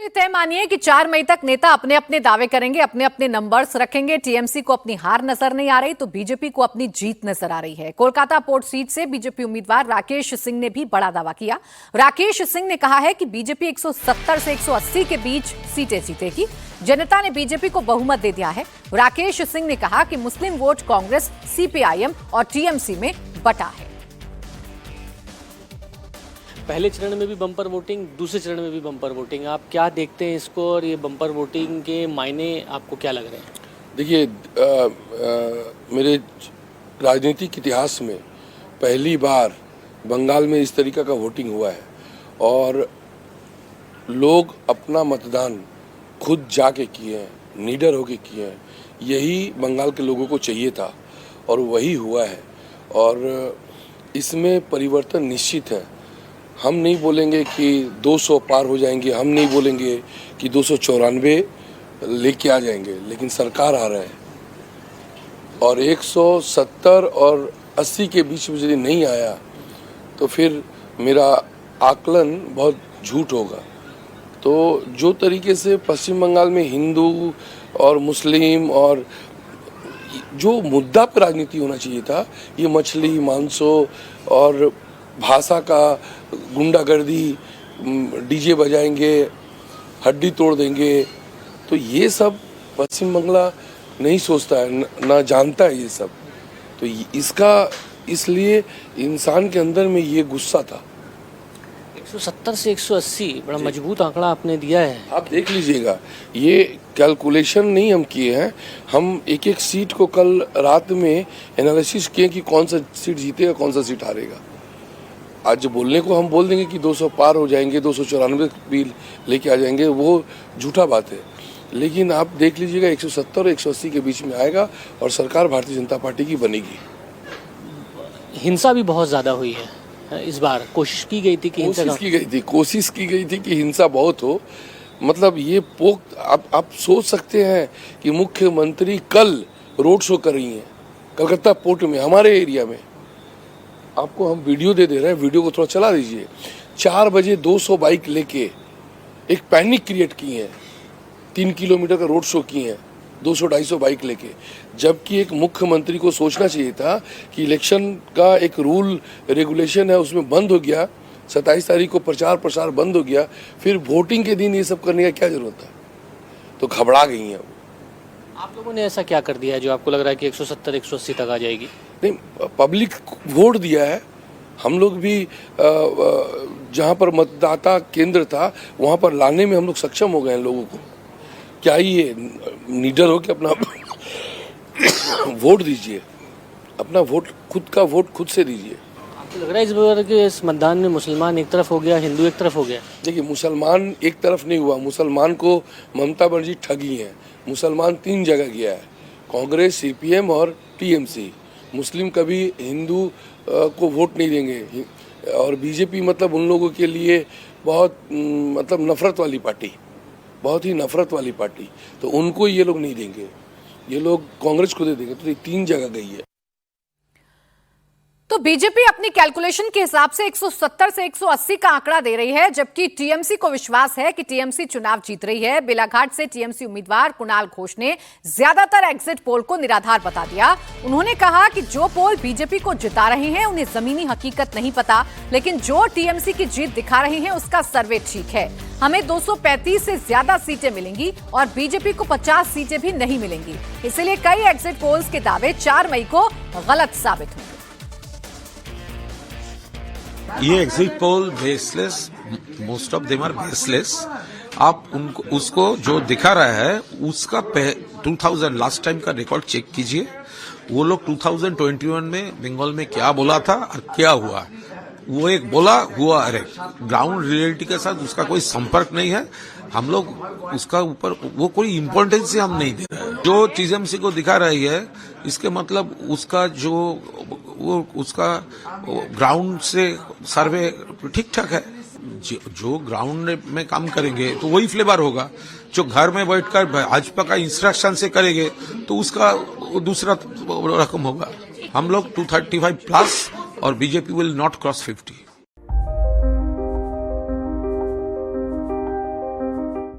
तय मानिए कि 4 मई तक नेता अपने अपने दावे करेंगे, अपने अपने नंबर्स रखेंगे। टीएमसी को अपनी हार नजर नहीं आ रही तो बीजेपी को अपनी जीत नजर आ रही है। कोलकाता पोर्ट सीट से बीजेपी उम्मीदवार राकेश सिंह ने भी बड़ा दावा किया। राकेश सिंह ने कहा है कि बीजेपी 170 से 180 के बीच सीटें जीतेगी। जनता ने बीजेपी को बहुमत दे दिया है। राकेश सिंह ने कहा कि मुस्लिम वोट कांग्रेस, सीपीआईएम और टीएमसी में बटा है। पहले चरण में भी बम्पर वोटिंग, दूसरे चरण में भी बम्पर वोटिंग, आप क्या देखते हैं इसको और ये बम्पर वोटिंग के मायने आपको क्या लग रहे हैं? देखिए, मेरे राजनीतिक इतिहास में पहली बार बंगाल में इस तरीका का वोटिंग हुआ है और लोग अपना मतदान खुद जाके किए हैं, निडर होके किए हैं। यही बंगाल के लोगों को चाहिए था और वही हुआ है और इसमें परिवर्तन निश्चित है। हम नहीं बोलेंगे कि 200 पार हो जाएंगे, हम नहीं बोलेंगे कि 294 लेके आ जाएंगे, लेकिन सरकार आ रहा है और 170 और 80 के बीच में यदि नहीं आया तो फिर मेरा आकलन बहुत झूठ होगा। तो जो तरीके से पश्चिम बंगाल में हिंदू और मुस्लिम और जो मुद्दा पर राजनीति होना चाहिए था, ये मछली मांसो और भाषा का गुंडागर्दी, डीजे बजाएंगे, हड्डी तोड़ देंगे, तो ये सब पश्चिम बंगाल नहीं सोचता है, ना जानता है ये सब। तो इसका इसलिए इंसान के अंदर में ये गुस्सा था। 170 से 180 बड़ा मजबूत आंकड़ा आपने दिया है। आप देख लीजिएगा, ये कैलकुलेशन नहीं हम किए हैं, हम एक एक सीट को कल रात में एनालिसिस किए कि कौन सा सीट जीतेगा, कौन सा सीट हारेगा। आज बोलने को हम बोल देंगे कि 200 पार हो जाएंगे, 294 भी लेके आ जाएंगे, वो झूठा बात है। लेकिन आप देख लीजिएगा 170 और 180 के बीच में आएगा और सरकार भारतीय जनता पार्टी की बनेगी। हिंसा भी बहुत ज्यादा हुई है इस बार। कोशिश की गई थी कि कोशिश की गई थी कि हिंसा बहुत हो। मतलब ये आप सोच सकते हैं कि मुख्यमंत्री कल रोड शो कर रही हैं कलकत्ता पोर्ट में, हमारे एरिया में। आपको हम वीडियो दे रहे हैं, वीडियो को थोड़ा चला दीजिए। 4 बजे 200 बाइक लेके एक पैनिक क्रिएट की है, 3 किलोमीटर का रोड शो किए हैं 200-250 बाइक लेके। जबकि एक मुख्यमंत्री को सोचना चाहिए था कि इलेक्शन का एक रूल रेगुलेशन है, उसमें बंद हो गया। 27 तारीख को प्रचार प्रसार बंद हो गया, फिर वोटिंग के दिन ये सब करने का क्या जरूरत है? तो घबरा गई हैं। आप लोगों ने ऐसा क्या कर दिया है जो आपको लग रहा है कि 170-180 तक आ जाएगी? नहीं, पब्लिक वोट दिया है। हम लोग भी जहाँ पर मतदाता केंद्र था वहाँ पर लाने में हम लोग सक्षम हो गए हैं लोगों को। क्या ये निडर हो कि अपना वोट दीजिए, अपना वोट खुद का वोट खुद से दीजिए। आपको लग रहा है इस बार के इस मतदान में मुसलमान एक तरफ हो गया, हिंदू एक तरफ हो गया? देखिए, मुसलमान एक तरफ नहीं हुआ। मुसलमान को ममता बनर्जी ठगी है। मुसलमान 3 जगह गया है, कांग्रेस, सीपीएम और टीएमसी। मुस्लिम कभी हिंदू को वोट नहीं देंगे और बीजेपी मतलब उन लोगों के लिए बहुत मतलब नफरत वाली पार्टी, बहुत ही नफरत वाली पार्टी। तो उनको ये लोग नहीं देंगे, ये लोग कांग्रेस को दे देंगे। तो ये 3 जगह गई है। तो बीजेपी अपनी कैलकुलेशन के हिसाब से 170 से 180 का आंकड़ा दे रही है, जबकि टीएमसी को विश्वास है कि टीएमसी चुनाव जीत रही है। बेलाघाट से टीएमसी उम्मीदवार कुणाल घोष ने ज्यादातर एग्जिट पोल को निराधार बता दिया। उन्होंने कहा कि जो पोल बीजेपी को जिता रहे हैं उन्हें जमीनी हकीकत नहीं पता, लेकिन जो टीएमसी की जीत दिखा रहे हैं उसका सर्वे ठीक है। हमें 235 से ज्यादा सीटें मिलेंगी और बीजेपी को 50 सीटें भी नहीं मिलेंगी। इसलिए कई एग्जिट पोल्स के दावे 4 मई को गलत साबित होंगे। ये exit poll baseless, most of them are baseless. आप उनको उसको जो दिखा रहा है उसका 2000 लास्ट टाइम का रिकॉर्ड चेक कीजिए। वो लोग 2021 में बंगाल में क्या बोला था और क्या हुआ, वो एक बोला हुआ। अरे ग्राउंड रियलिटी के साथ उसका कोई संपर्क नहीं है। हम लोग उसका ऊपर वो कोई इम्पोर्टेंस हम नहीं दे रहे हैं। जो टीएमसी को दिखा रही है इसके मतलब उसका उसका ग्राउंड से सर्वे ठीक ठाक है। जो ग्राउंड में काम करेंगे तो वही फ्लेवर होगा। जो घर में बैठकर भाजपा का इंस्ट्रक्शन से करेंगे तो उसका दूसरा रकम होगा। हम लोग 235 प्लस और बीजेपी विल नॉट क्रॉस 50।